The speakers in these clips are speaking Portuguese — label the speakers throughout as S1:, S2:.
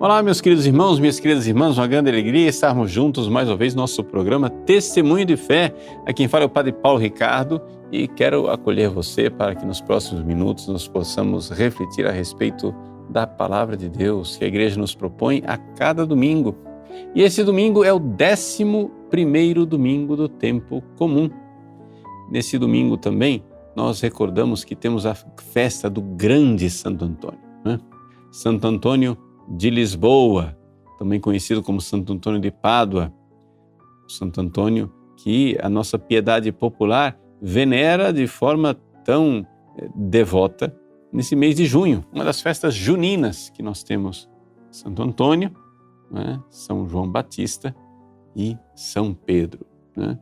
S1: Olá, meus queridos irmãos, minhas queridas irmãs, uma grande alegria estarmos juntos mais uma vez no nosso programa Testemunho de Fé. Aqui quem fala é o Padre Paulo Ricardo e quero acolher você para que nos próximos minutos nós possamos refletir a respeito da Palavra de Deus que a Igreja nos propõe a cada domingo. E esse domingo é o 11º domingo do tempo comum. Nesse domingo também nós recordamos que temos a festa do grande Santo Antônio, né? Santo Antônio de Lisboa, também conhecido como Santo Antônio de Pádua. Santo Antônio que a nossa piedade popular venera de forma tão devota nesse mês de junho, uma das festas juninas que nós temos. Santo Antônio, né? São João Batista e São Pedro, né?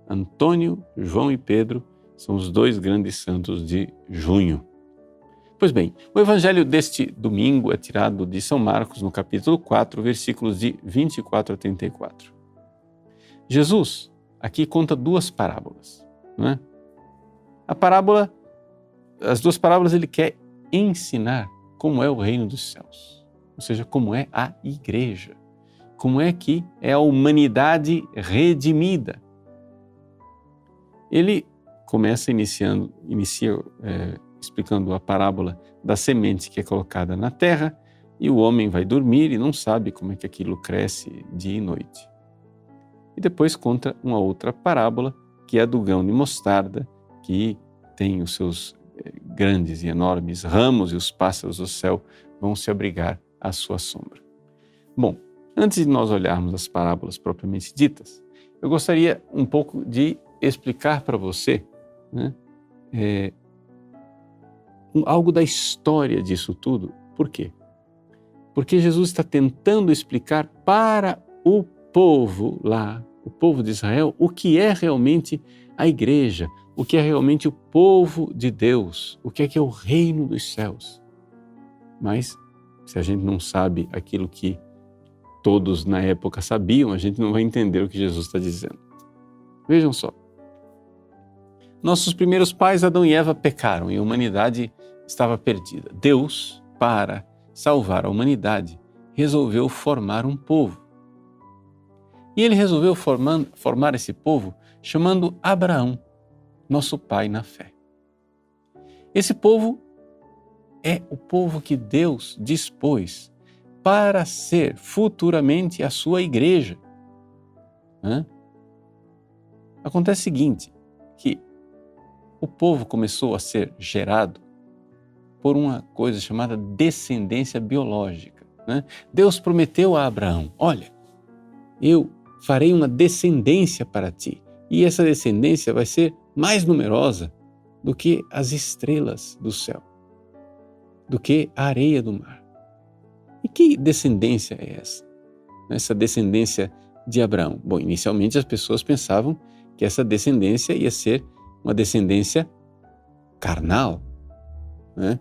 S1: Antônio, João e Pedro são os dois grandes santos de junho. Pois bem, o evangelho deste domingo é tirado de São Marcos, no capítulo 4, versículos de 24 a 34. Jesus aqui conta duas parábolas, não é? As duas parábolas ele quer ensinar como é o reino dos céus, ou seja, como é a igreja, como é que é a humanidade redimida. Ele começa explicando a parábola da semente que é colocada na terra e o homem vai dormir e não sabe como é que aquilo cresce dia e noite. E depois conta uma outra parábola que é a do grão de mostarda, que tem os seus grandes e enormes ramos e os pássaros do céu vão se abrigar à sua sombra. Bom, antes de nós olharmos as parábolas propriamente ditas, eu gostaria um pouco de explicar para você, né, algo da história disso tudo. Por quê? Porque Jesus está tentando explicar para o povo lá, o povo de Israel, o que é realmente a igreja, o que é realmente o povo de Deus, o que é o reino dos céus. Mas, se a gente não sabe aquilo que todos na época sabiam, a gente não vai entender o que Jesus está dizendo. Vejam só. Nossos primeiros pais, Adão e Eva, pecaram e a humanidade estava perdida. Deus, para salvar a humanidade, resolveu formar um povo. E ele resolveu formar esse povo chamando Abraão, nosso pai na fé. Esse povo é o povo que Deus dispôs para ser futuramente a sua igreja. Acontece o seguinte, que o povo começou a ser gerado por uma coisa chamada descendência biológica, né? Deus prometeu a Abraão, olha, eu farei uma descendência para ti e essa descendência vai ser mais numerosa do que as estrelas do céu, do que a areia do mar. E que descendência é essa? Essa descendência de Abraão? Bom, inicialmente as pessoas pensavam que essa descendência ia ser uma descendência carnal, né?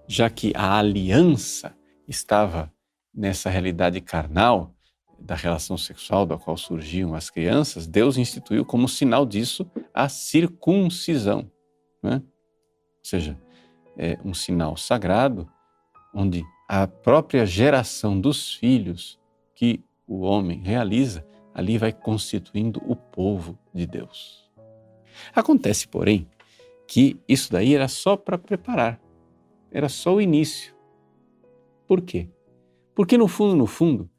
S1: Já que a aliança estava nessa realidade carnal da relação sexual da qual surgiam as crianças, Deus instituiu como sinal disso a circuncisão, né? Ou seja, é um sinal sagrado onde a própria geração dos filhos que o homem realiza, ali vai constituindo o povo de Deus. Acontece, porém, que isso daí era só para preparar, era só o início. Por quê? Porque no fundo,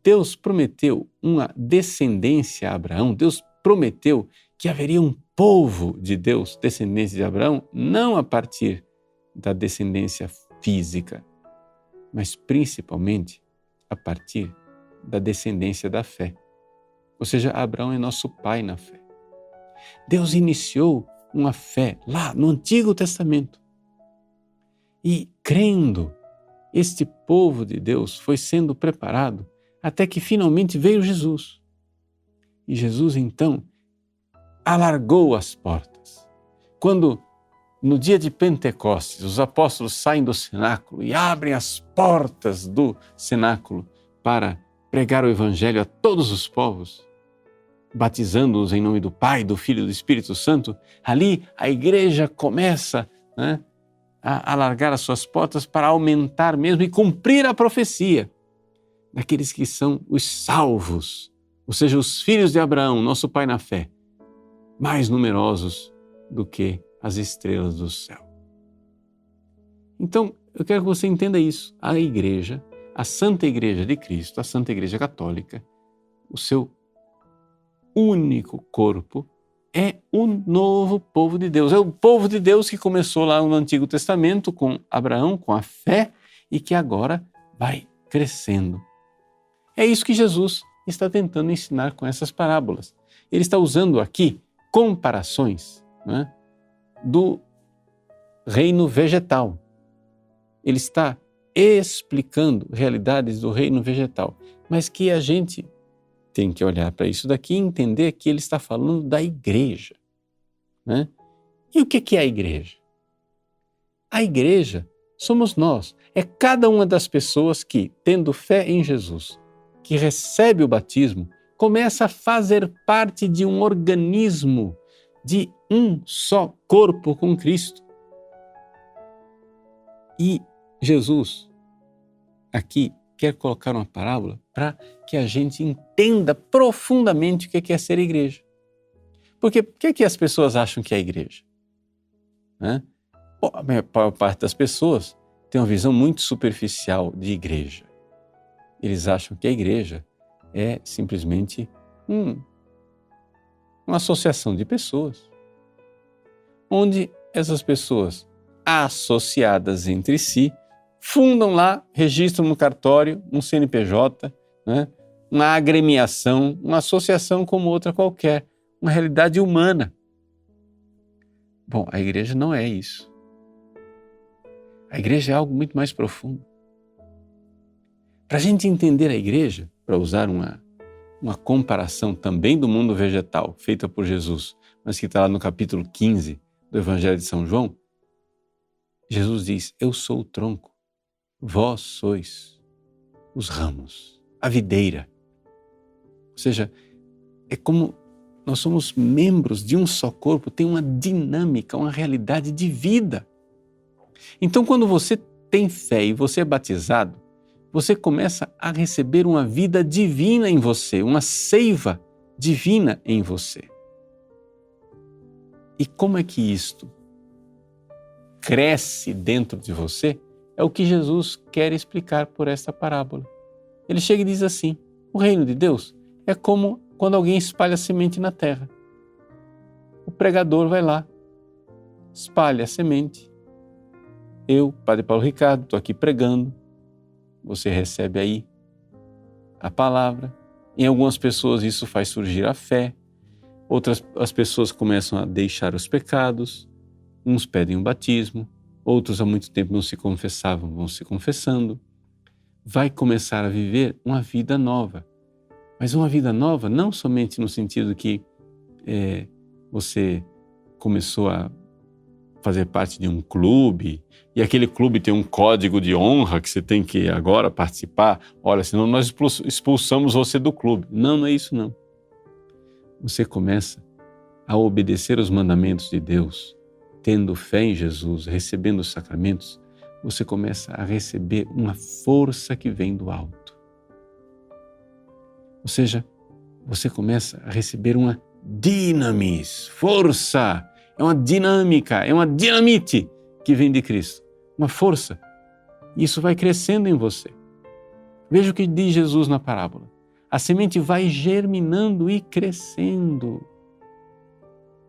S1: Deus prometeu uma descendência a Abraão, Deus prometeu que haveria um povo de Deus, descendência de Abraão, não a partir da descendência física, mas principalmente a partir da descendência da fé. Ou seja, Abraão é nosso pai na fé. Deus iniciou uma fé lá no Antigo Testamento. E crendo, este povo de Deus foi sendo preparado até que finalmente veio Jesus. E Jesus então alargou as portas. Quando no dia de Pentecostes os apóstolos saem do cenáculo e abrem as portas do cenáculo para pregar o evangelho a todos os povos, batizando-os em nome do Pai, do Filho e do Espírito Santo, ali a igreja começa, a alargar as suas portas para aumentar mesmo e cumprir a profecia daqueles que são os salvos, ou seja, os filhos de Abraão, nosso pai na fé, mais numerosos do que as estrelas do céu. Então, eu quero que você entenda isso. A Igreja, a Santa Igreja de Cristo, a Santa Igreja Católica, o seu único corpo, é o novo povo de Deus. É o povo de Deus que começou lá no Antigo Testamento com Abraão, com a fé, e que agora vai crescendo. É isso que Jesus está tentando ensinar com essas parábolas. Ele está usando aqui comparações, né, do reino vegetal. Ele está explicando realidades do reino vegetal, mas que a gente tem que olhar para isso daqui e entender que ele está falando da igreja, né? E o que é a igreja? A igreja somos nós, é cada uma das pessoas que, tendo fé em Jesus, que recebe o batismo, começa a fazer parte de um organismo, de um só corpo com Cristo. E Jesus, aqui, quer colocar uma parábola para que a gente entenda profundamente o que é ser igreja. Porque o que as pessoas acham que é igreja? Né? Bom, a maior parte das pessoas tem uma visão muito superficial de igreja. Eles acham que a igreja é simplesmente uma associação de pessoas, onde essas pessoas associadas entre si fundam lá, registram no cartório, um CNPJ, né? Uma agremiação, uma associação como outra qualquer, uma realidade humana. Bom, a igreja não é isso. A igreja é algo muito mais profundo. Para a gente entender a igreja, para usar uma comparação também do mundo vegetal, feita por Jesus, mas que está lá no capítulo 15 do Evangelho de São João, Jesus diz: eu sou o tronco, vós sois os ramos, a videira. Ou seja, é como nós somos membros de um só corpo, tem uma dinâmica, uma realidade de vida. Então, quando você tem fé e você é batizado, você começa a receber uma vida divina em você, uma seiva divina em você. E como é que isto cresce dentro de você? É o que Jesus quer explicar por esta parábola. Ele chega e diz assim: o reino de Deus é como quando alguém espalha semente na terra. O pregador vai lá, espalha a semente. Eu, Padre Paulo Ricardo, estou aqui pregando. Você recebe aí a palavra. Em algumas pessoas isso faz surgir a fé. As pessoas começam a deixar os pecados. Uns pedem o batismo. Outros há muito tempo não se confessavam, vão se confessando. Vai começar a viver uma vida nova. Mas uma vida nova não somente no sentido que você começou a fazer parte de um clube e aquele clube tem um código de honra que você tem que agora participar. Olha, senão nós expulsamos você do clube. Não, não é isso não. Você começa a obedecer os mandamentos de Deus, tendo fé em Jesus, recebendo os sacramentos, você começa a receber uma força que vem do alto. Ou seja, você começa a receber uma dinamis, força, é uma dinâmica, é uma dinamite que vem de Cristo, uma força. E isso vai crescendo em você. Veja o que diz Jesus na parábola. A semente vai germinando e crescendo.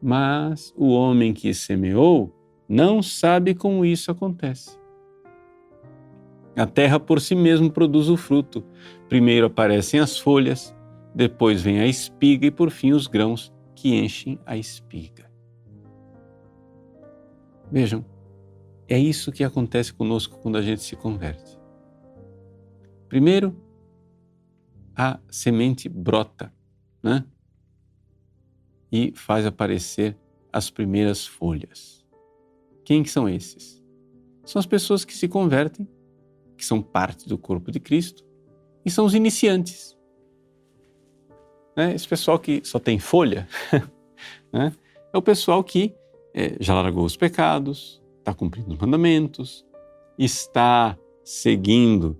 S1: Mas o homem que semeou não sabe como isso acontece. A terra por si mesma produz o fruto. Primeiro aparecem as folhas, depois vem a espiga e por fim os grãos que enchem a espiga. Vejam, é isso que acontece conosco quando a gente se converte. Primeiro, a semente brota, né? E faz aparecer as primeiras folhas. Quem que são esses? São as pessoas que se convertem, que são parte do corpo de Cristo, e são os iniciantes. Né? Esse pessoal que só tem folha, né? É o pessoal que já largou os pecados, está cumprindo os mandamentos, está seguindo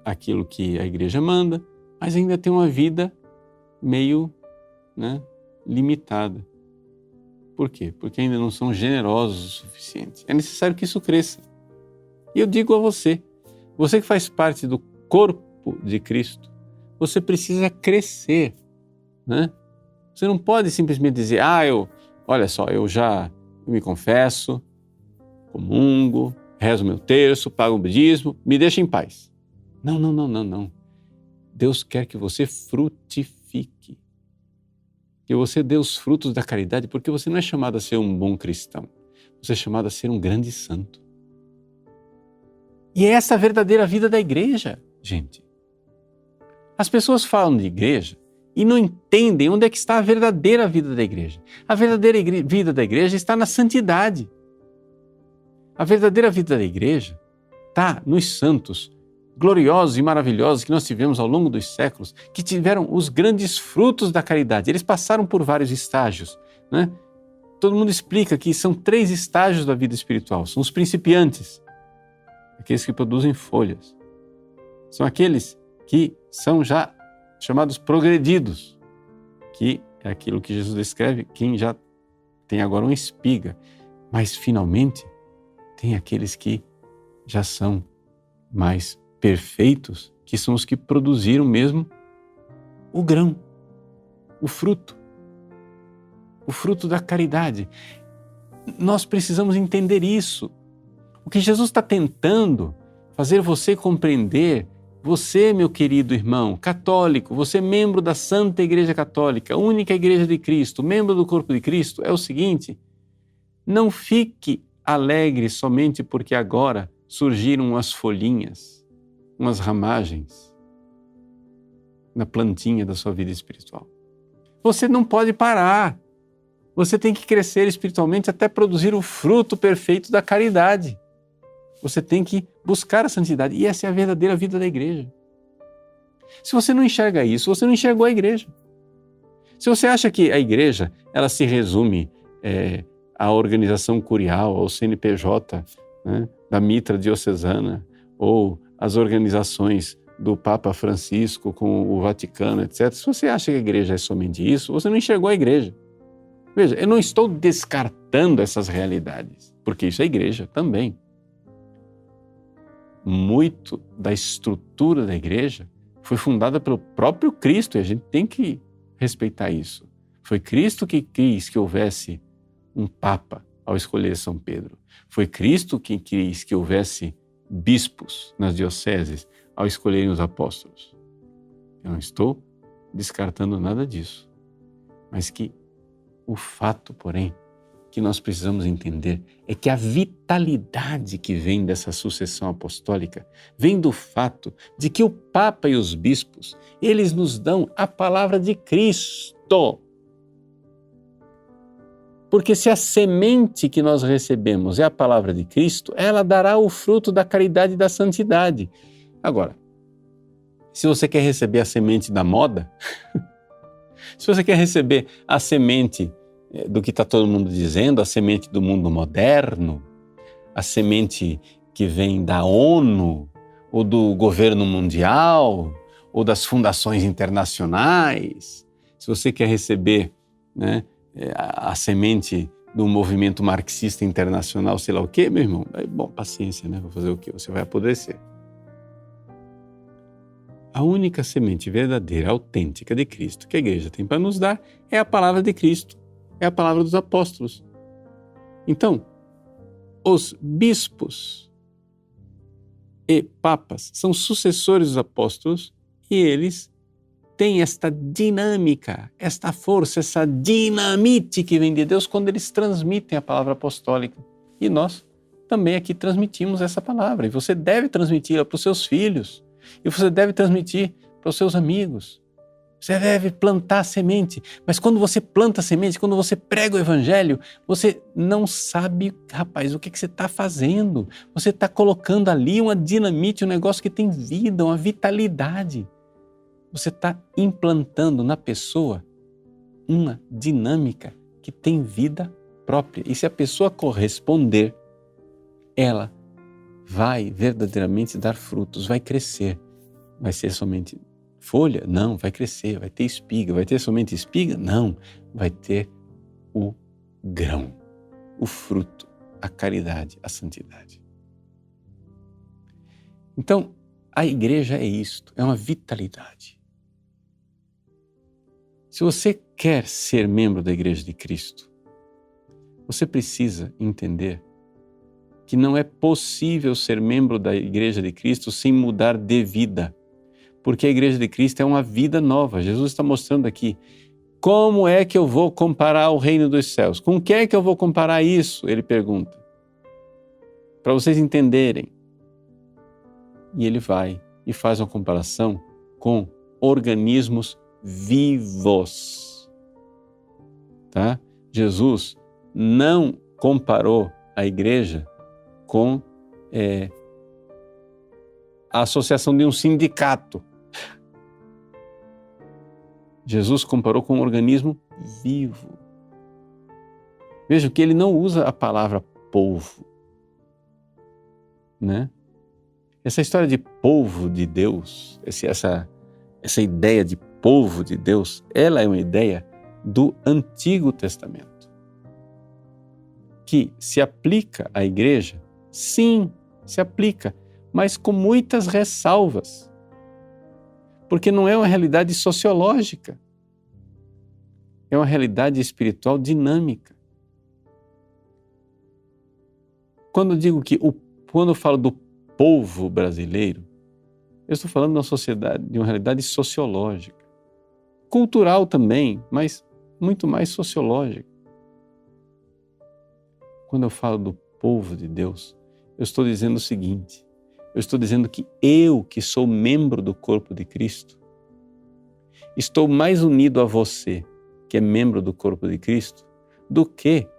S1: aquilo que a igreja manda, mas ainda tem uma vida meio, limitada. Por quê? Porque ainda não são generosos o suficiente. É necessário que isso cresça. E eu digo a você que faz parte do corpo de Cristo, você precisa crescer, Você não pode simplesmente dizer, olha só, eu me confesso, comungo, rezo meu terço, pago o dízimo, me deixa em paz. Não. Deus quer que você frutifique, que você dê os frutos da caridade, porque você não é chamado a ser um bom cristão, você é chamado a ser um grande santo. E é essa a verdadeira vida da igreja, gente. As pessoas falam de igreja e não entendem onde é que está a verdadeira vida da igreja. A verdadeira vida da igreja está na santidade. A verdadeira vida da igreja está nos santos gloriosos e maravilhosos que nós tivemos ao longo dos séculos, que tiveram os grandes frutos da caridade. Eles passaram por vários estágios, Todo mundo explica que são 3 estágios da vida espiritual. São os principiantes, aqueles que produzem folhas. São aqueles que são já chamados progredidos, que é aquilo que Jesus descreve, quem já tem agora uma espiga. Mas, finalmente, tem aqueles que já são mais perfeitos, que são os que produziram mesmo o grão, o fruto da caridade. Nós precisamos entender isso. O que Jesus está tentando fazer você compreender, você, meu querido irmão católico, você membro da Santa Igreja Católica, única Igreja de Cristo, membro do corpo de Cristo, é o seguinte: não fique alegre somente porque agora surgiram umas folhinhas, umas ramagens na plantinha da sua vida espiritual. Você não pode parar. Você tem que crescer espiritualmente até produzir o fruto perfeito da caridade. Você tem que buscar a santidade. E essa é a verdadeira vida da igreja. Se você não enxerga isso, você não enxergou a igreja. Se você acha que a igreja ela se resume à organização curial, ao CNPJ, da mitra diocesana, ou às organizações do Papa Francisco com o Vaticano, etc. Se você acha que a igreja é somente isso, você não enxergou a igreja. Veja, eu não estou descartando essas realidades, porque isso é igreja também. Muito da estrutura da igreja foi fundada pelo próprio Cristo e a gente tem que respeitar isso. Foi Cristo que quis que houvesse um Papa ao escolher São Pedro. Foi Cristo que quis que houvesse bispos nas dioceses ao escolherem os apóstolos. Eu não estou descartando nada disso, mas que o fato, porém, que nós precisamos entender é que a vitalidade que vem dessa sucessão apostólica vem do fato de que o Papa e os bispos, eles nos dão a palavra de Cristo. Porque se a semente que nós recebemos é a palavra de Cristo, ela dará o fruto da caridade e da santidade. Agora, se você quer receber a semente da moda, se você quer receber a semente do que está todo mundo dizendo, a semente do mundo moderno, a semente que vem da ONU, ou do governo mundial, ou das fundações internacionais, se você quer receber a semente do movimento marxista internacional, sei lá o quê, meu irmão, bom, paciência, vou fazer o quê? Você vai apodrecer. A única semente verdadeira, autêntica de Cristo que a igreja tem para nos dar é a palavra de Cristo, é a palavra dos apóstolos. Então, os bispos e papas são sucessores dos apóstolos e eles têm esta dinâmica, esta força, essa dinamite que vem de Deus quando eles transmitem a palavra apostólica. E nós também aqui transmitimos essa palavra. E você deve transmiti-la para os seus filhos. E você deve transmitir para os seus amigos. Você deve plantar a semente. Mas quando você planta a semente, quando você prega o evangelho, você não sabe, rapaz, o que você está fazendo. Você está colocando ali uma dinamite, um negócio que tem vida, uma vitalidade. Você está implantando na pessoa uma dinâmica que tem vida própria. E se a pessoa corresponder, ela vai verdadeiramente dar frutos, vai crescer. Vai ser somente folha? Não, vai crescer, vai ter espiga. Vai ter somente espiga? Não, vai ter o grão, o fruto, a caridade, a santidade. Então, a igreja é isto, é uma vitalidade. Se você quer ser membro da Igreja de Cristo, você precisa entender que não é possível ser membro da Igreja de Cristo sem mudar de vida, porque a Igreja de Cristo é uma vida nova. Jesus está mostrando aqui, como é que eu vou comparar o reino dos céus? Com o que é que eu vou comparar isso? Ele pergunta, para vocês entenderem. E ele vai e faz uma comparação com organismos vivos. Tá? Jesus não comparou a igreja com a associação de um sindicato. Jesus comparou com um organismo vivo. Veja que ele não usa a palavra povo, né? Essa história de povo de Deus, essa ideia de povo de Deus, ela é uma ideia do Antigo Testamento, que se aplica à igreja, sim, se aplica, mas com muitas ressalvas, porque não é uma realidade sociológica, é uma realidade espiritual dinâmica. Quando eu falo do povo brasileiro, eu estou falando de uma sociedade, de uma realidade sociológica, cultural também, mas muito mais sociológica. Quando eu falo do povo de Deus, eu estou dizendo o seguinte, eu estou dizendo que eu, que sou membro do corpo de Cristo, estou mais unido a você, que é membro do corpo de Cristo, do que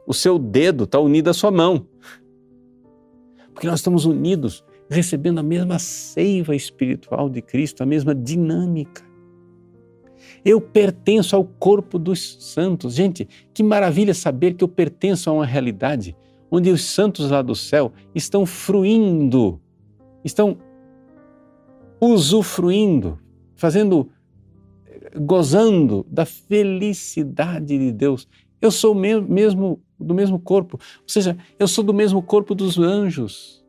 S1: o seu dedo está unido à sua mão. Porque nós estamos unidos, recebendo a mesma seiva espiritual de Cristo, a mesma dinâmica. Eu pertenço ao corpo dos santos. Gente, que maravilha saber que eu pertenço a uma realidade onde os santos lá do céu estão fruindo, estão usufruindo, gozando da felicidade de Deus. Eu sou do mesmo corpo, ou seja, eu sou do mesmo corpo dos anjos.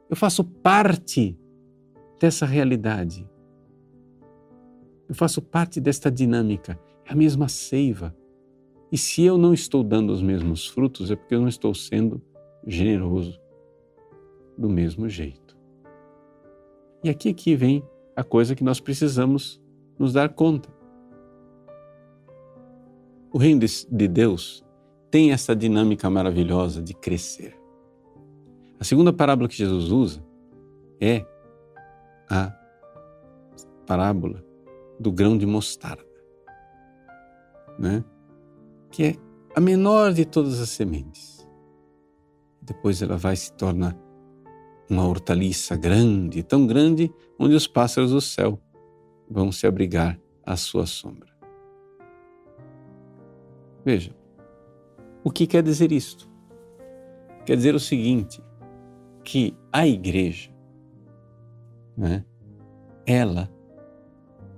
S1: Eu faço parte dessa realidade. Eu faço parte desta dinâmica, é a mesma seiva. E se eu não estou dando os mesmos frutos, é porque eu não estou sendo generoso do mesmo jeito. E aqui vem a coisa que nós precisamos nos dar conta. O reino de Deus tem essa dinâmica maravilhosa de crescer. A segunda parábola que Jesus usa é a parábola do grão de mostarda, né? Que é a menor de todas as sementes. Depois ela se torna uma hortaliça grande, tão grande, onde os pássaros do céu vão se abrigar à sua sombra. Veja, o que quer dizer isto? Quer dizer o seguinte, que a igreja, né, ela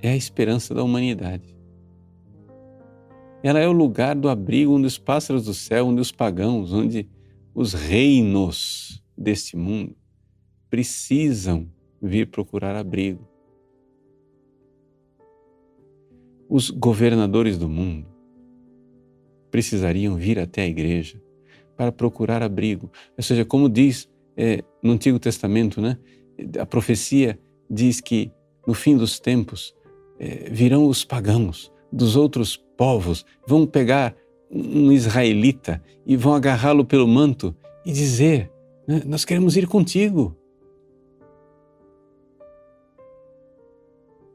S1: é a esperança da humanidade. Ela é o lugar do abrigo onde os pássaros do céu, onde os pagãos, onde os reinos deste mundo precisam vir procurar abrigo. Os governadores do mundo precisariam vir até a igreja para procurar abrigo. Ou seja, como diz no Antigo Testamento, né, a profecia diz que no fim dos tempos virão os pagãos dos outros povos, vão pegar um israelita e vão agarrá-lo pelo manto e dizer, né, nós queremos ir contigo.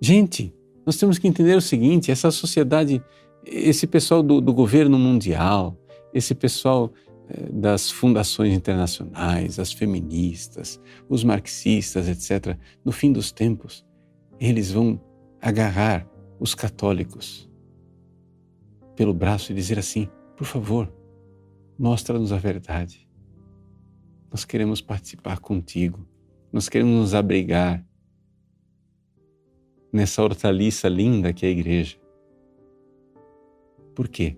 S1: Gente, nós temos que entender o seguinte, essa sociedade, esse pessoal do governo mundial, esse pessoal das fundações internacionais, as feministas, os marxistas, etc., no fim dos tempos, eles vão agarrar os católicos pelo braço e dizer assim, por favor, mostra-nos a verdade. Nós queremos participar contigo, nós queremos nos abrigar nessa hortaliça linda que é a igreja. Por quê?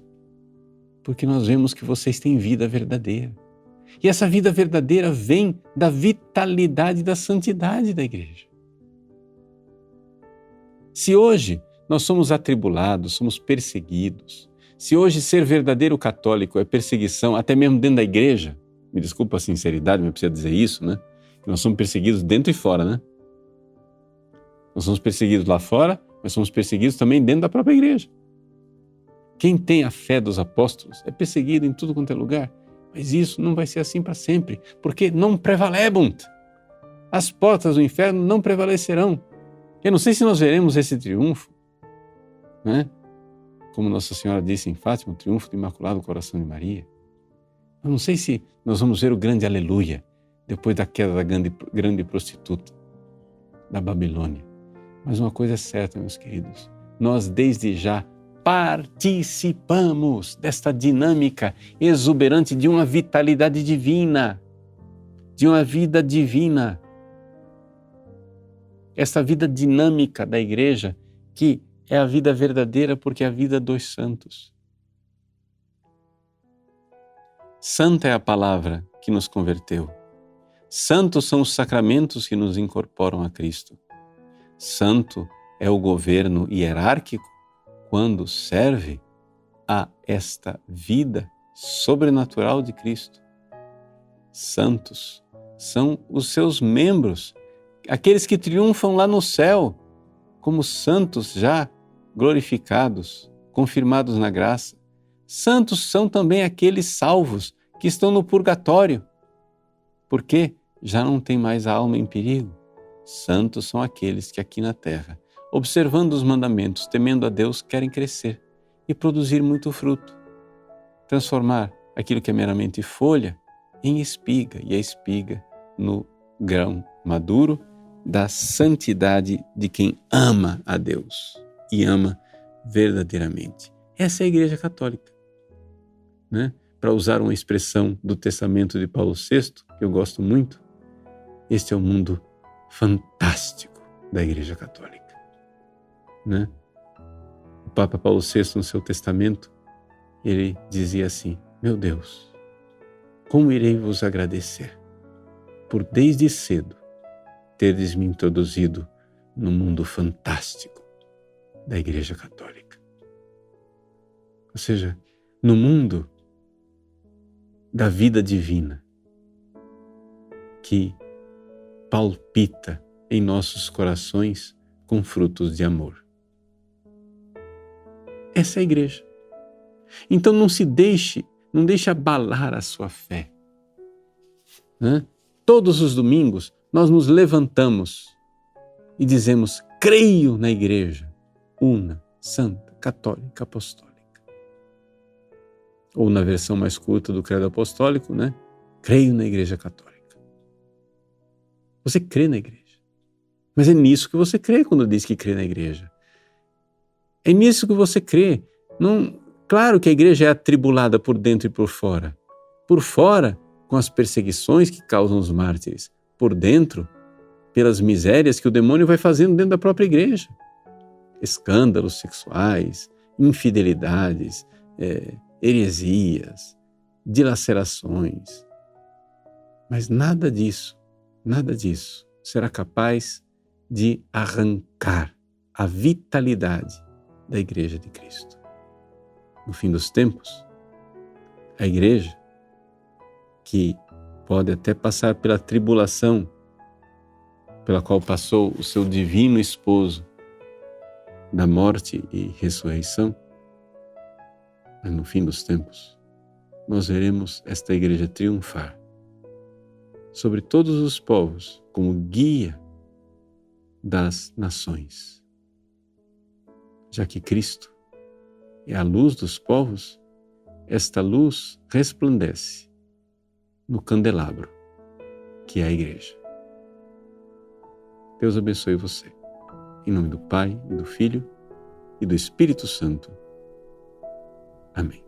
S1: Porque nós vemos que vocês têm vida verdadeira. E essa vida verdadeira vem da vitalidade e da santidade da igreja. Se hoje nós somos atribulados, somos perseguidos, se hoje ser verdadeiro católico é perseguição, até mesmo dentro da igreja, me desculpa a sinceridade, mas precisa dizer isso, né? Que nós somos perseguidos dentro e fora, né? Nós somos perseguidos lá fora, mas somos perseguidos também dentro da própria igreja. Quem tem a fé dos apóstolos é perseguido em tudo quanto é lugar, mas isso não vai ser assim para sempre, porque não prevalebunt. As portas do inferno não prevalecerão. Eu não sei se nós veremos esse triunfo, né? Como Nossa Senhora disse em Fátima, o triunfo do Imaculado Coração de Maria. Eu não sei se nós vamos ver o grande aleluia depois da queda da grande prostituta da Babilônia. Mas uma coisa é certa, meus queridos, nós desde já participamos desta dinâmica exuberante de uma vitalidade divina, de uma vida divina. Essa vida dinâmica da igreja que é a vida verdadeira porque é a vida dos santos. Santa é a palavra que nos converteu. Santos são os sacramentos que nos incorporam a Cristo. Santo é o governo hierárquico quando serve a esta vida sobrenatural de Cristo. Santos são os seus membros, aqueles que triunfam lá no céu, como santos já glorificados, confirmados na graça. Santos são também aqueles salvos que estão no purgatório, porque já não tem mais a alma em perigo. Santos são aqueles que aqui na terra, observando os mandamentos, temendo a Deus, querem crescer e produzir muito fruto. Transformar aquilo que é meramente folha em espiga e a espiga no grão maduro da santidade de quem ama a Deus e ama verdadeiramente. Essa é a Igreja Católica, né? Para usar uma expressão do testamento de Paulo VI, que eu gosto muito, este é o mundo fantástico da Igreja Católica, né? O Papa Paulo VI, no seu testamento, ele dizia assim: meu Deus, como irei vos agradecer por desde cedo terdes me introduzido no mundo fantástico da Igreja Católica. Ou seja, no mundo da vida divina que palpita em nossos corações com frutos de amor. Essa é a igreja. Então não deixe abalar a sua fé, né? Todos os domingos nós nos levantamos e dizemos: creio na igreja una, santa, católica, apostólica. Ou na versão mais curta do credo apostólico, né? Creio na igreja católica. Você crê na igreja. Mas é nisso que você crê quando diz que crê na igreja. É nisso que você crê. Não, claro que a igreja é atribulada por dentro e por fora. Por fora, com as perseguições que causam os mártires. Por dentro, pelas misérias que o demônio vai fazendo dentro da própria igreja. Escândalos sexuais, infidelidades, heresias, dilacerações. Mas nada disso será capaz de arrancar a vitalidade da Igreja de Cristo. No fim dos tempos, a Igreja, que pode até passar pela tribulação pela qual passou o seu divino esposo da morte e ressurreição, mas no fim dos tempos, nós veremos esta igreja triunfar sobre todos os povos como guia das nações. Já que Cristo é a luz dos povos, esta luz resplandece no candelabro, que é a igreja. Deus abençoe você. Em nome do Pai, e do Filho, e do Espírito Santo. Amém.